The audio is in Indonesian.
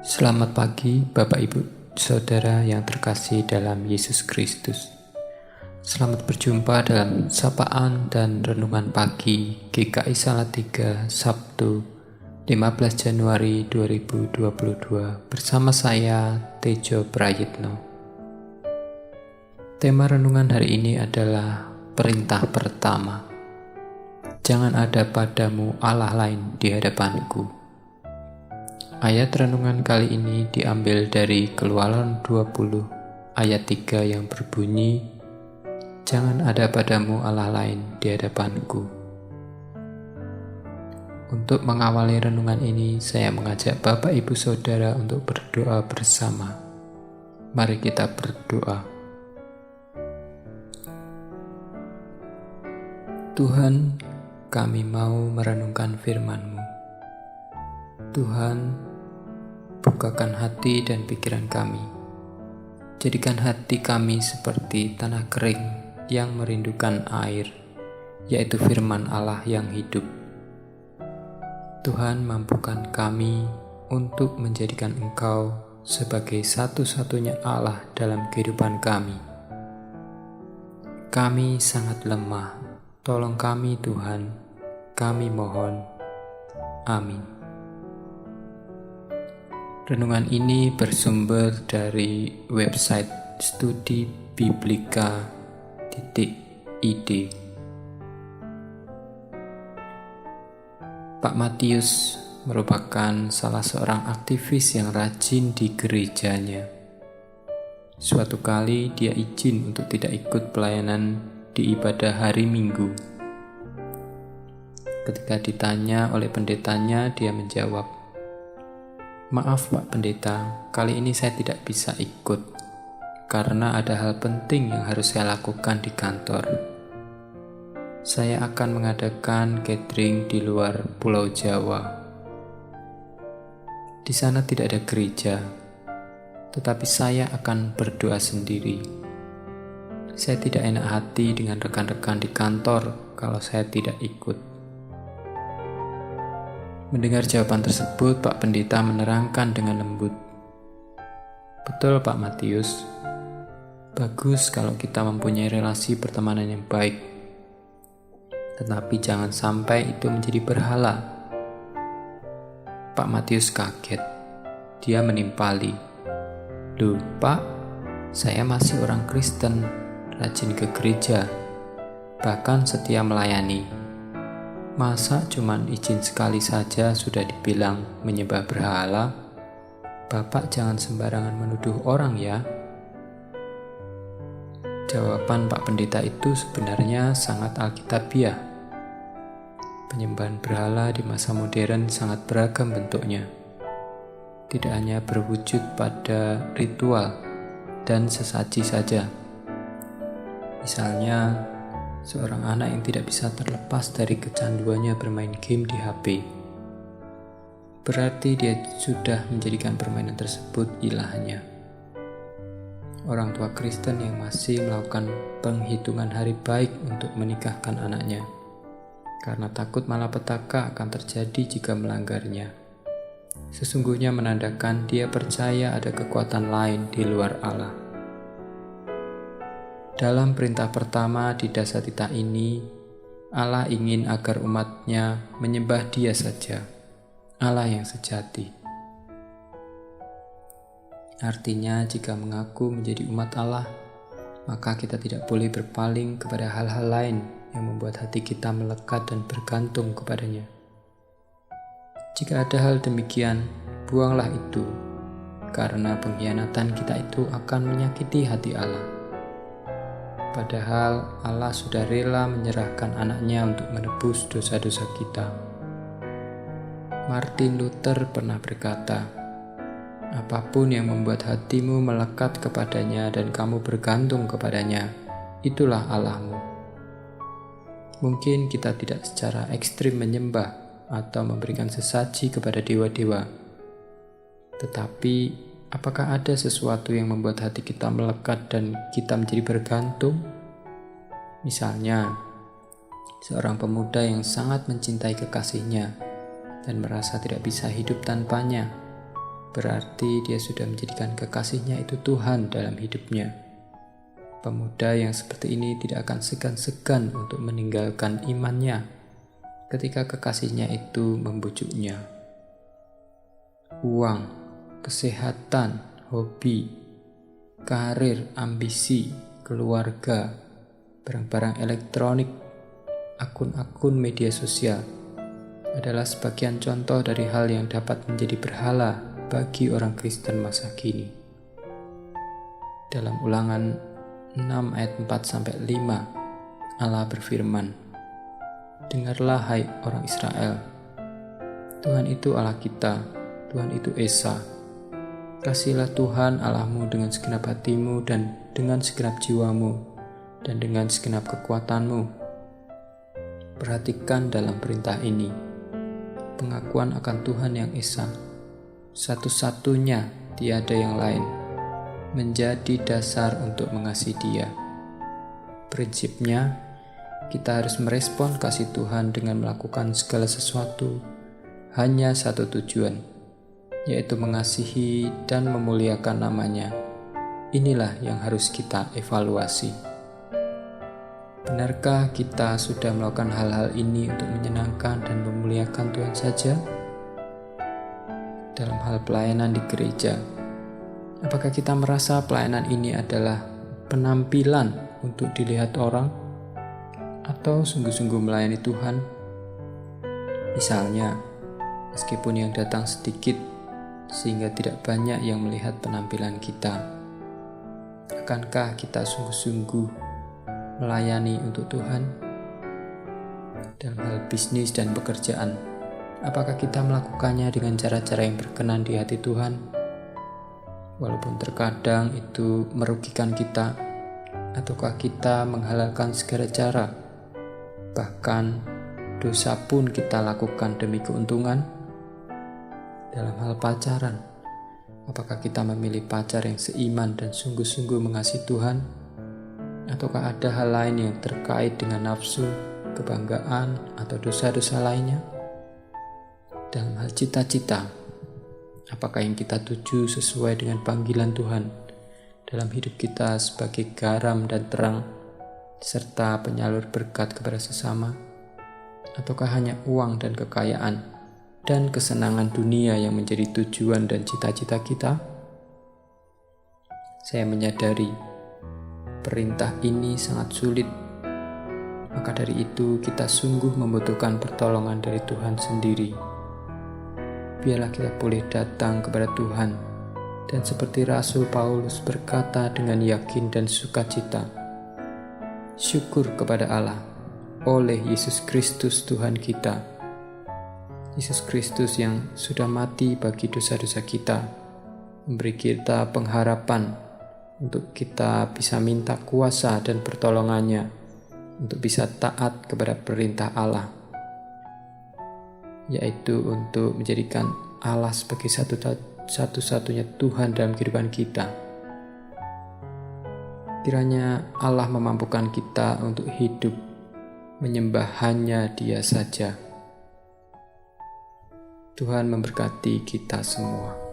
Selamat pagi Bapak Ibu Saudara yang terkasih dalam Yesus Kristus. Selamat berjumpa dalam sapaan dan renungan pagi GKI Salatiga Sabtu 15 Januari 2022 bersama saya Tejo Prayitno. Tema renungan hari ini adalah perintah pertama. Jangan ada padamu Allah lain di hadapanku. Ayat renungan kali ini diambil dari Keluaran 20 ayat 3 yang berbunyi, "Jangan ada padamu Allah lain di hadapanku." Untuk mengawali renungan ini, saya mengajak Bapak Ibu Saudara untuk berdoa bersama. Mari kita berdoa. Tuhan, kami mau merenungkan firman-Mu. Tuhan, bukakan hati dan pikiran kami. Jadikan hati kami seperti tanah kering yang merindukan air, yaitu firman Allah yang hidup. Tuhan, mampukan kami untuk menjadikan Engkau sebagai satu-satunya Allah dalam kehidupan kami. Kami sangat lemah. Tolong kami, Tuhan. Kami mohon. Amin. Renungan ini bersumber dari website studibiblika.id. Pak Matius merupakan salah seorang aktivis yang rajin di gerejanya. Suatu kali dia izin untuk tidak ikut pelayanan di ibadah hari Minggu. Ketika ditanya oleh pendetanya, dia menjawab, "Maaf Pak Pendeta, kali ini saya tidak bisa ikut karena ada hal penting yang harus saya lakukan di kantor. Saya akan mengadakan gathering di luar Pulau Jawa. Di sana tidak ada gereja, tetapi saya akan berdoa sendiri. Saya tidak enak hati dengan rekan-rekan di kantor kalau saya tidak ikut." Mendengar jawaban tersebut, Pak Pendeta menerangkan dengan lembut, "Betul Pak Matius, bagus kalau kita mempunyai relasi pertemanan yang baik. Tetapi jangan sampai itu menjadi berhala." Pak Matius kaget. Dia menimpali, "Loh Pak, saya masih orang Kristen, rajin ke gereja, bahkan setia melayani. Masa cuman izin sekali saja sudah dibilang menyembah berhala? Bapak jangan sembarangan menuduh orang ya." Jawaban Pak Pendeta itu sebenarnya sangat alkitabiah. Penyembahan berhala di masa modern sangat beragam bentuknya. Tidak hanya berwujud pada ritual dan sesaji saja. Misalnya, seorang anak yang tidak bisa terlepas dari kecanduannya bermain game di HP. Berarti dia sudah menjadikan permainan tersebut ilahnya. Orang tua Kristen yang masih melakukan penghitungan hari baik untuk menikahkan anaknya, karena takut malapetaka akan terjadi jika melanggarnya, sesungguhnya menandakan dia percaya ada kekuatan lain di luar Allah. Dalam perintah pertama di Dasatita ini, Allah ingin agar umatnya menyembah Dia saja, Allah yang sejati. Artinya, jika mengaku menjadi umat Allah, maka kita tidak boleh berpaling kepada hal-hal lain yang membuat hati kita melekat dan bergantung kepadanya. Jika ada hal demikian, buanglah itu, karena pengkhianatan kita itu akan menyakiti hati Allah. Padahal Allah sudah rela menyerahkan anaknya untuk menebus dosa-dosa kita. Martin Luther pernah berkata, "Apapun yang membuat hatimu melekat kepadanya dan kamu bergantung kepadanya, itulah Allahmu." Mungkin kita tidak secara ekstrim menyembah atau memberikan sesaji kepada dewa-dewa. Tetapi, apakah ada sesuatu yang membuat hati kita melekat dan kita menjadi bergantung? Misalnya, seorang pemuda yang sangat mencintai kekasihnya dan merasa tidak bisa hidup tanpanya. berarti dia sudah menjadikan kekasihnya itu Tuhan dalam hidupnya. Pemuda yang seperti ini tidak akan segan-segan untuk meninggalkan imannya ketika kekasihnya itu membujuknya. Uang, kesehatan, hobi, karir, ambisi, keluarga, barang-barang elektronik, akun-akun media sosial adalah sebagian contoh dari hal yang dapat menjadi berhala bagi orang Kristen masa kini. Dalam Ulangan 6 ayat 4-5, Allah berfirman, "Dengarlah hai orang Israel, Tuhan itu Allah kita, Tuhan itu Esa. Kasihilah Tuhan Allahmu dengan segenap hatimu dan dengan segenap jiwamu dan dengan segenap kekuatanmu." Perhatikan dalam perintah ini, pengakuan akan Tuhan yang Esa, satu-satunya, tiada yang lain, menjadi dasar untuk mengasihi Dia. Prinsipnya, kita harus merespon kasih Tuhan dengan melakukan segala sesuatu hanya satu tujuan, yaitu mengasihi dan memuliakan nama-Nya. Inilah yang harus kita evaluasi. Benarkah kita sudah melakukan hal-hal ini untuk menyenangkan dan memuliakan Tuhan saja? Dalam hal pelayanan di gereja, apakah kita merasa pelayanan ini adalah penampilan untuk dilihat orang, atau sungguh-sungguh melayani Tuhan? Misalnya, meskipun yang datang sedikit, sehingga tidak banyak yang melihat penampilan kita, akankah kita sungguh-sungguh melayani untuk Tuhan? Dalam hal bisnis dan pekerjaan, apakah kita melakukannya dengan cara-cara yang berkenan di hati Tuhan? Walaupun terkadang itu merugikan kita, ataukah kita menghalalkan segala cara, bahkan dosa pun kita lakukan demi keuntungan? Dalam hal pacaran, apakah kita memilih pacar yang seiman dan sungguh-sungguh mengasihi Tuhan? Ataukah ada hal lain yang terkait dengan nafsu, kebanggaan, atau dosa-dosa lainnya? Dalam hal cita-cita, apakah yang kita tuju sesuai dengan panggilan Tuhan dalam hidup kita sebagai garam dan terang, serta penyalur berkat kepada sesama? Ataukah hanya uang dan kekayaan dan kesenangan dunia yang menjadi tujuan dan cita-cita kita? Saya menyadari perintah ini sangat sulit, maka dari itu kita sungguh membutuhkan pertolongan dari Tuhan sendiri. Biarlah kita boleh datang kepada Tuhan dan seperti Rasul Paulus berkata dengan yakin dan sukacita, "Syukur kepada Allah oleh Yesus Kristus Tuhan kita." Yesus Kristus yang sudah mati bagi dosa-dosa kita, memberi kita pengharapan untuk kita bisa minta kuasa dan pertolongannya untuk bisa taat kepada perintah Allah, yaitu untuk menjadikan Allah sebagai satu-satunya Tuhan dalam kehidupan kita. Kiranya Allah memampukan kita untuk hidup menyembah hanya Dia saja. Tuhan memberkati kita semua.